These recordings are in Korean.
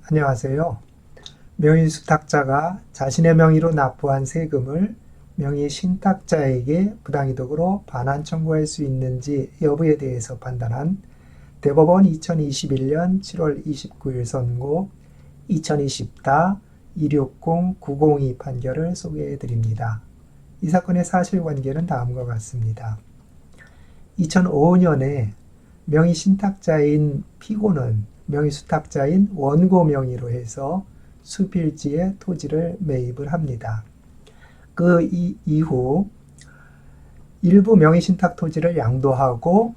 안녕하세요. 명의수탁자가 자신의 명의로 납부한 세금을 명의신탁자에게 부당이득으로 반환 청구할 수 있는지 여부에 대해서 판단한 대법원 2021년 7월 29일 선고 2020-260-902 판결을 소개해 드립니다. 이 사건의 사실관계는 다음과 같습니다. 2005년에 명의신탁자인 피고는 명의수탁자인 원고 명의로 해서 수필지에 토지를 매입을 합니다. 그 이후 일부 명의신탁 토지를 양도하고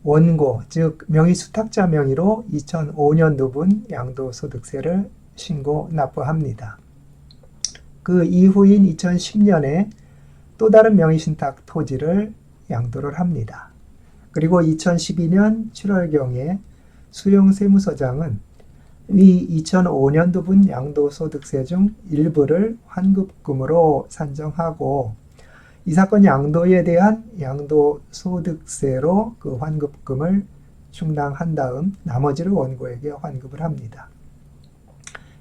원고, 즉 명의수탁자 명의로 2005년도분 양도소득세를 신고 납부합니다. 그 이후인 2010년에 또 다른 명의신탁 토지를 양도를 합니다. 그리고 2012년 7월경에 수용세무서장은 이 2005년도분 양도소득세 중 일부를 환급금으로 산정하고 이 사건 양도에 대한 양도소득세로 그 환급금을 충당한 다음 나머지를 원고에게 환급을 합니다.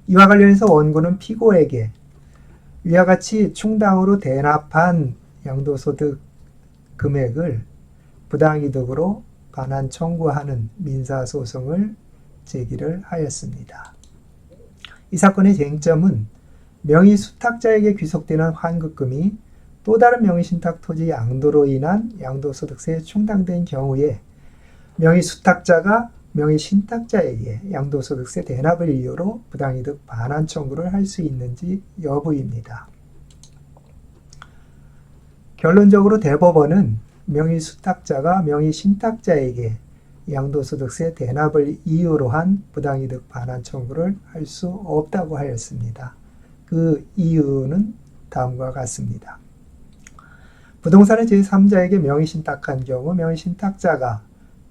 이와 관련해서 원고는 피고에게 위와 같이 충당으로 대납한 양도소득 금액을 부당이득으로 반환 청구하는 민사소송을 제기를 하였습니다. 이 사건의 쟁점은 명의수탁자에게 귀속되는 환급금이 또 다른 명의신탁 토지 양도로 인한 양도소득세에 충당된 경우에 명의수탁자가 명의신탁자에게 양도소득세 대납을 이유로 부당이득 반환 청구를 할 수 있는지 여부입니다. 결론적으로 대법원은 명의수탁자가 명의신탁자에게 양도소득세 대납을 이유로 한 부당이득 반환 청구를 할 수 없다고 하였습니다. 그 이유는 다음과 같습니다. 부동산을 제3자에게 명의신탁한 경우 명의신탁자가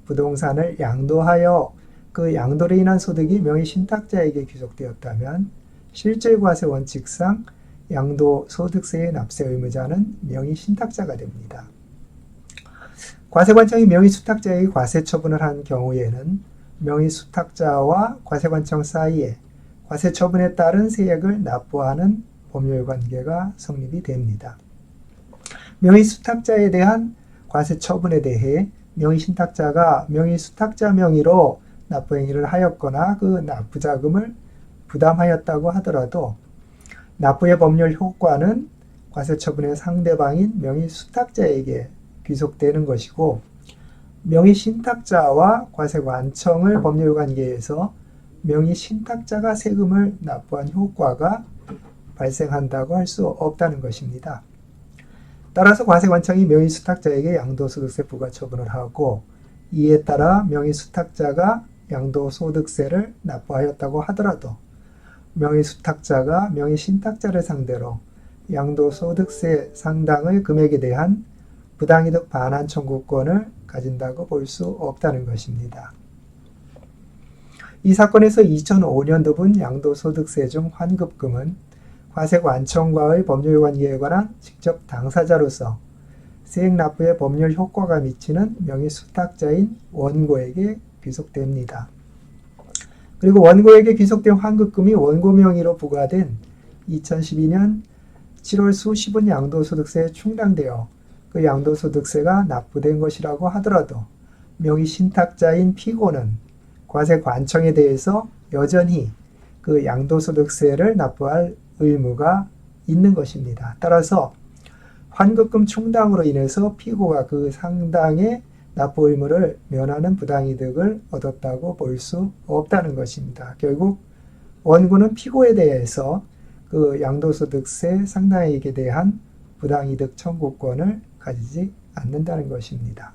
부동산을 양도하여 그 양도로 인한 소득이 명의신탁자에게 귀속되었다면 실질과세 원칙상 양도소득세의 납세 의무자는 명의신탁자가 됩니다. 과세관청이 명의수탁자에게 과세처분을 한 경우에는 명의수탁자와 과세관청 사이에 과세처분에 따른 세액을 납부하는 법률관계가 성립이 됩니다. 명의수탁자에 대한 과세처분에 대해 명의신탁자가 명의수탁자 명의로 납부행위를 하였거나 그 납부자금을 부담하였다고 하더라도 납부의 법률 효과는 과세처분의 상대방인 명의수탁자에게 귀속되는 것이고 명의신탁자와 과세관청의 법률관계에서 명의신탁자가 세금을 납부한 효과가 발생한다고 할 수 없다는 것입니다. 따라서 과세관청이 명의수탁자에게 양도소득세 부과처분을 하고 이에 따라 명의수탁자가 양도소득세를 납부하였다고 하더라도 명의수탁자가 명의신탁자를 상대로 양도소득세 상당의 금액에 대한 부당이득 반환 청구권을 가진다고 볼 수 없다는 것입니다. 이 사건에서 2005년도분 양도소득세 중 환급금은 과세관청과의 법률관계에 관한 직접 당사자로서 세액 납부의 법률 효과가 미치는 명의수탁자인 원고에게 귀속됩니다. 그리고 원고에게 귀속된 환급금이 원고 명의로 부과된 2012년 7월 수시분 양도소득세에 충당되어 그 양도소득세가 납부된 것이라고 하더라도 명의신탁자인 피고는 과세관청에 대해서 여전히 그 양도소득세를 납부할 의무가 있는 것입니다. 따라서 환급금 충당으로 인해서 피고가 그 상당의 납부 의무를 면하는 부당이득을 얻었다고 볼 수 없다는 것입니다. 결국 원고는 피고에 대해서 그 양도소득세 상당액에 대한 부당이득 청구권을 가지지 않는다는 것입니다.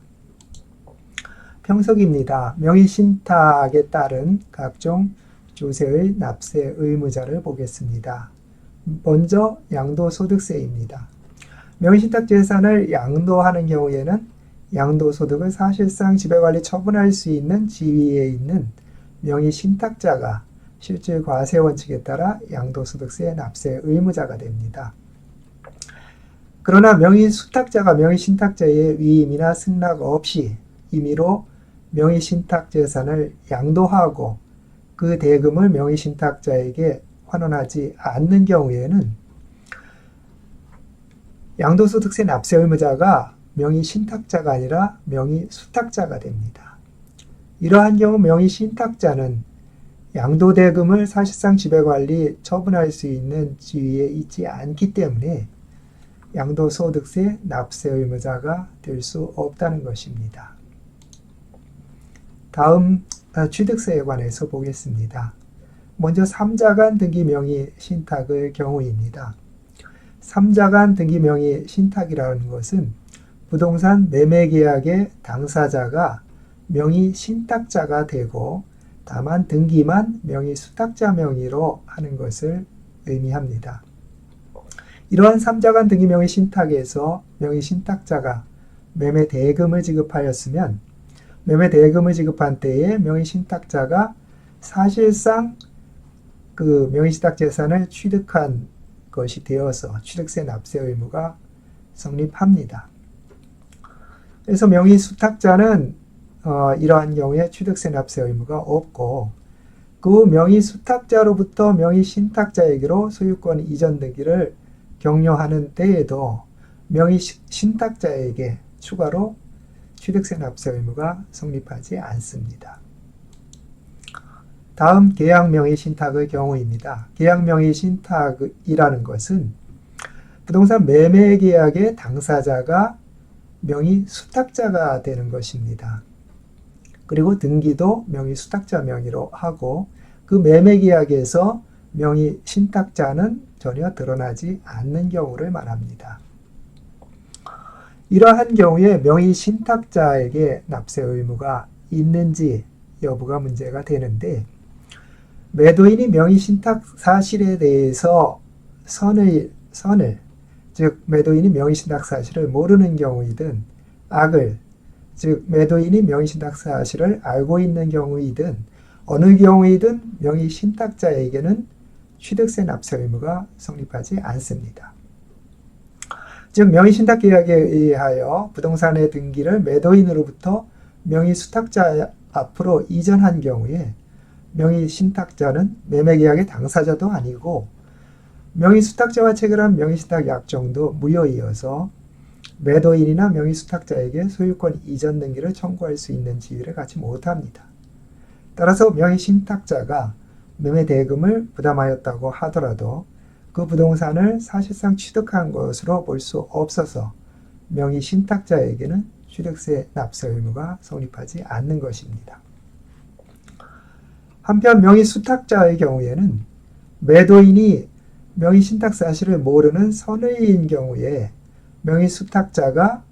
평석입니다. 명의신탁에 따른 각종 조세의 납세 의무자를 보겠습니다. 먼저 양도소득세입니다. 명의신탁 재산을 양도하는 경우에는 양도소득을 사실상 지배관리 처분할 수 있는 지위에 있는 명의신탁자가 실질 과세 원칙에 따라 양도소득세 납세 의무자가 됩니다. 그러나 명의수탁자가 명의신탁자의 위임이나 승낙 없이 임의로 명의신탁 재산을 양도하고 그 대금을 명의신탁자에게 환원하지 않는 경우에는 양도소득세 납세 의무자가 명의신탁자가 아니라 명의수탁자가 됩니다. 이러한 경우 명의신탁자는 양도대금을 사실상 지배관리, 처분할 수 있는 지위에 있지 않기 때문에 양도소득세 납세 의무자가 될 수 없다는 것입니다. 다음 취득세에 관해서 보겠습니다. 먼저 3자간 등기 명의 신탁의 경우입니다. 3자간 등기 명의 신탁이라는 것은 부동산 매매계약의 당사자가 명의 신탁자가 되고 다만 등기만 명의 수탁자 명의로 하는 것을 의미합니다. 이러한 3자간 등기 명의 신탁에서 명의 신탁자가 매매 대금을 지급하였으면 매매 대금을 지급한 때에 명의 신탁자가 사실상 그 명의 신탁 재산을 취득한 것이 되어서 취득세 납세 의무가 성립합니다. 그래서 명의 수탁자는 이러한 경우에 취득세 납세 의무가 없고 그 명의 수탁자로부터 명의 신탁자에게로 소유권 이전 등기를 격려하는 때에도 명의 신탁자에게 추가로 취득세 납세 의무가 성립하지 않습니다. 다음 계약 명의 신탁의 경우입니다. 계약 명의 신탁이라는 것은 부동산 매매 계약의 당사자가 명의 수탁자가 되는 것입니다. 그리고 등기도 명의 수탁자 명의로 하고 그 매매 계약에서 명의 신탁자는 전혀 드러나지 않는 경우를 말합니다. 이러한 경우에 명의 신탁자에게 납세 의무가 있는지 여부가 문제가 되는데 매도인이 명의 신탁 사실에 대해서 즉 매도인이 명의 신탁 사실을 모르는 경우이든 악을 즉 매도인이 명의 신탁 사실을 알고 있는 경우이든 어느 경우이든 명의 신탁자에게는 취득세 납세 의무가 성립하지 않습니다. 즉 명의 신탁 계약에 의하여 부동산의 등기를 매도인으로부터 명의 수탁자 앞으로 이전한 경우에 명의 신탁자는 매매 계약의 당사자도 아니고 명의 수탁자와 체결한 명의 신탁 약정도 무효이어서 매도인이나 명의 수탁자에게 소유권 이전 등기를 청구할 수 있는 지위를 갖지 못합니다. 따라서 명의 신탁자가 매매 대금을 부담하였다고 하더라도 그 부동산을 사실상 취득한 것으로 볼 수 없어서 명의 신탁자에게는 취득세 납세 의무가 성립하지 않는 것입니다. 한편 명의 수탁자의 경우에는 매도인이 명의 신탁 사실을 모르는 선의인 경우에 명의 수탁자가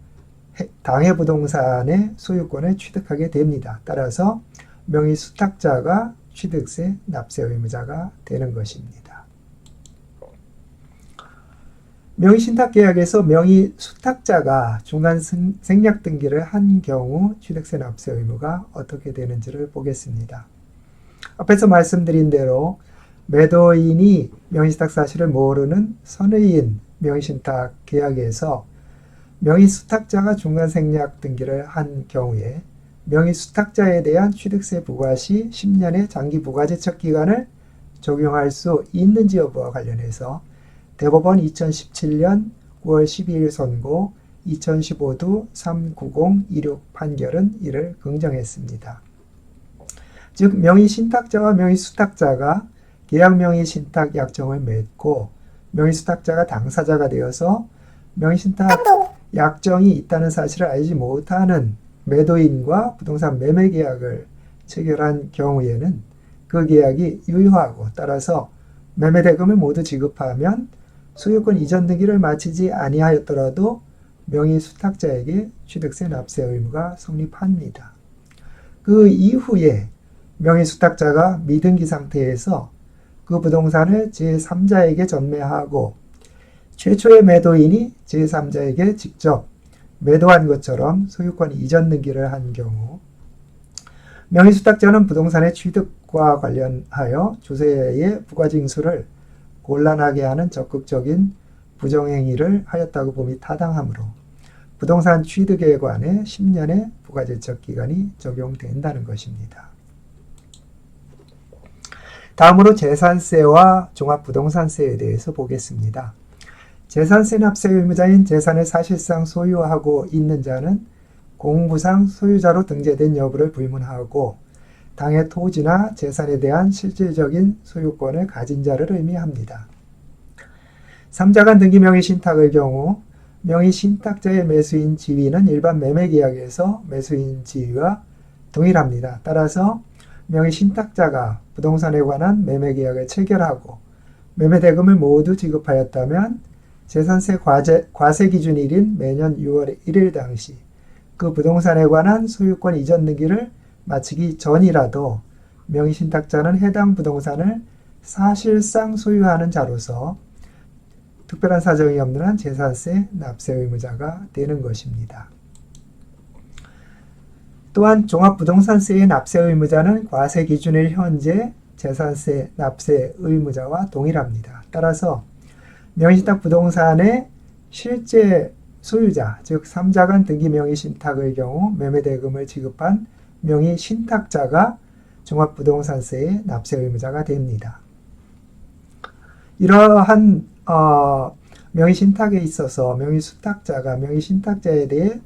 당해 부동산의 소유권을 취득하게 됩니다. 따라서 명의 수탁자가 취득세 납세 의무자가 되는 것입니다. 명의 신탁 계약에서 명의 수탁자가 중간 생략 등기를 한 경우 취득세 납세 의무가 어떻게 되는지를 보겠습니다. 앞에서 말씀드린 대로 매도인이 명의신탁 사실을 모르는 선의인 명의신탁 계약에서 명의수탁자가 중간 생략 등기를 한 경우에 명의수탁자에 대한 취득세 부과 시 10년의 장기 부가제척 기간을 적용할 수 있는지 여부와 관련해서 대법원 2017년 9월 12일 선고 2015도 39026 판결은 이를 긍정했습니다. 즉 명의신탁자와 명의수탁자가 계약 명의신탁 약정을 맺고 명의수탁자가 당사자가 되어서 명의신탁 약정이 있다는 사실을 알지 못하는 매도인과 부동산 매매 계약을 체결한 경우에는 그 계약이 유효하고 따라서 매매 대금을 모두 지급하면 소유권 이전 등기를 마치지 아니하였더라도 명의수탁자에게 취득세 납세 의무가 성립합니다. 그 이후에 명의수탁자가 미등기 상태에서 그 부동산을 제3자에게 전매하고 최초의 매도인이 제3자에게 직접 매도한 것처럼 소유권 이전 등기를 한 경우 명의수탁자는 부동산의 취득과 관련하여 조세의 부과징수를 곤란하게 하는 적극적인 부정행위를 하였다고 봄이 타당하므로 부동산 취득에 관해 10년의 부가제척 기간이 적용된다는 것입니다. 다음으로 재산세와 종합부동산세에 대해서 보겠습니다. 재산세 납세 의무자인 재산을 사실상 소유하고 있는 자는 공무상 소유자로 등재된 여부를 불문하고 당의 토지나 재산에 대한 실질적인 소유권을 가진 자를 의미합니다. 3자간 등기 명의신탁의 경우 명의신탁자의 매수인 지위는 일반 매매계약에서 매수인 지위와 동일합니다. 따라서 명의신탁자가 부동산에 관한 매매계약을 체결하고 매매대금을 모두 지급하였다면 재산세 과세 기준일인 매년 6월 1일 당시 그 부동산에 관한 소유권 이전 등기를 마치기 전이라도 명의신탁자는 해당 부동산을 사실상 소유하는 자로서 특별한 사정이 없는 한 재산세 납세 의무자가 되는 것입니다. 또한 종합부동산세의 납세 의무자는 과세 기준일 현재 재산세 납세 의무자와 동일합니다. 따라서 명의신탁 부동산의 실제 소유자, 즉 3자간 등기 명의신탁의 경우 매매대금을 지급한 명의신탁자가 종합부동산세의 납세 의무자가 됩니다. 이러한 명의신탁에 있어서 명의수탁자가 명의신탁자에 대해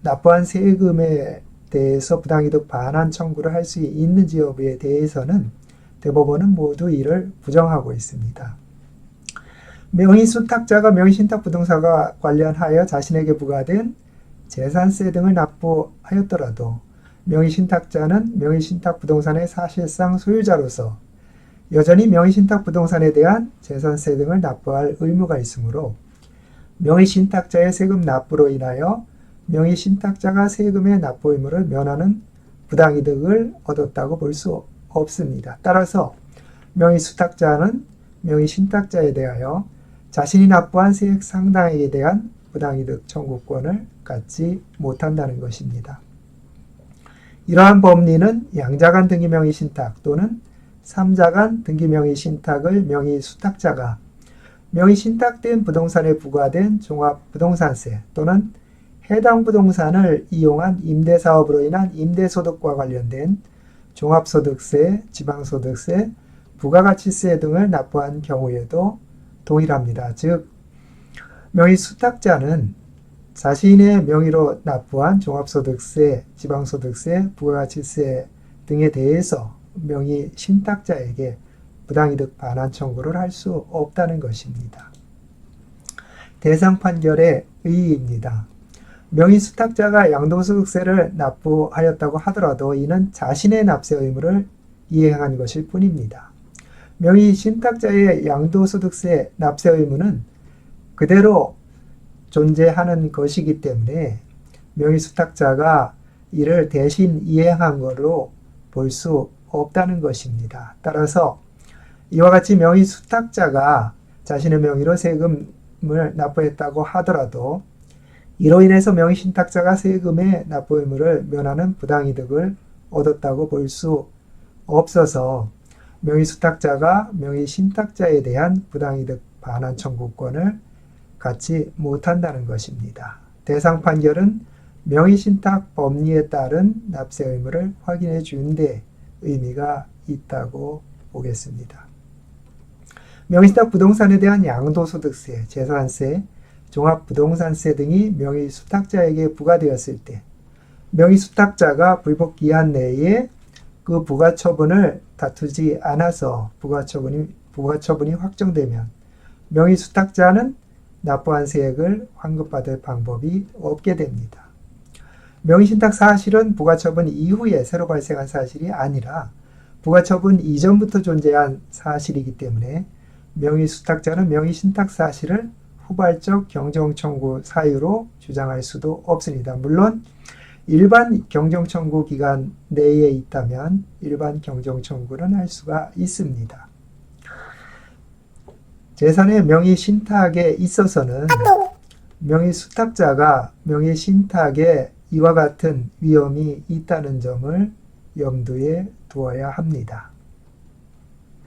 납부한 세금에 대해서 부당이득 반환 청구를 할 수 있는지 여부에 대해서는 대법원은 모두 이를 부정하고 있습니다. 명의수탁자가 명의신탁 부동산과 관련하여 자신에게 부과된 재산세 등을 납부하였더라도 명의신탁자는 명의신탁 부동산의 사실상 소유자로서 여전히 명의신탁 부동산에 대한 재산세 등을 납부할 의무가 있으므로 명의신탁자의 세금 납부로 인하여 명의신탁자가 세금의 납부 의무를 면하는 부당이득을 얻었다고 볼 수 없습니다. 따라서 명의수탁자는 명의신탁자에 대하여 자신이 납부한 세액 상당액에 대한 부당이득 청구권을 갖지 못한다는 것입니다. 이러한 법리는 양자간 등기 명의신탁 또는 3자간 등기 명의신탁의 명의수탁자가 명의신탁된 부동산에 부과된 종합부동산세 또는 해당 부동산을 이용한 임대사업으로 인한 임대소득과 관련된 종합소득세, 지방소득세, 부가가치세 등을 납부한 경우에도 동일합니다. 즉, 명의수탁자는 자신의 명의로 납부한 종합소득세, 지방소득세, 부가가치세 등에 대해서 명의신탁자에게 부당이득 반환 청구를 할 수 없다는 것입니다. 대상 판결의 의의입니다. 명의수탁자가 양도소득세를 납부하였다고 하더라도 이는 자신의 납세 의무를 이행한 것일 뿐입니다. 명의신탁자의 양도소득세 납세 의무는 그대로 존재하는 것이기 때문에 명의수탁자가 이를 대신 이행한 것으로 볼 수 없다는 것입니다. 따라서 이와 같이 명의수탁자가 자신의 명의로 세금을 납부했다고 하더라도 이로 인해서 명의신탁자가 세금의 납부 의무를 면하는 부당이득을 얻었다고 볼 수 없어서 명의수탁자가 명의신탁자에 대한 부당이득 반환 청구권을 갖지 못한다는 것입니다. 대상 판결은 명의신탁 법리에 따른 납세 의무를 확인해 주는 데 의미가 있다고 보겠습니다. 명의신탁 부동산에 대한 양도소득세, 재산세, 종합부동산세 등이 명의수탁자에게 부과되었을 때 명의수탁자가 불복기한 내에 그 부과처분을 다투지 않아서 부과처분이 확정되면 명의수탁자는 납부한 세액을 환급받을 방법이 없게 됩니다. 명의신탁 사실은 부과처분 이후에 새로 발생한 사실이 아니라 부과처분 이전부터 존재한 사실이기 때문에 명의수탁자는 명의신탁 사실을 후발적 경정청구 사유로 주장할 수도 없습니다. 물론 일반 경정청구 기간 내에 있다면 일반 경정청구는 할 수가 있습니다. 재산의 명의신탁에 있어서는 명의수탁자가 명의신탁에 이와 같은 위험이 있다는 점을 염두에 두어야 합니다.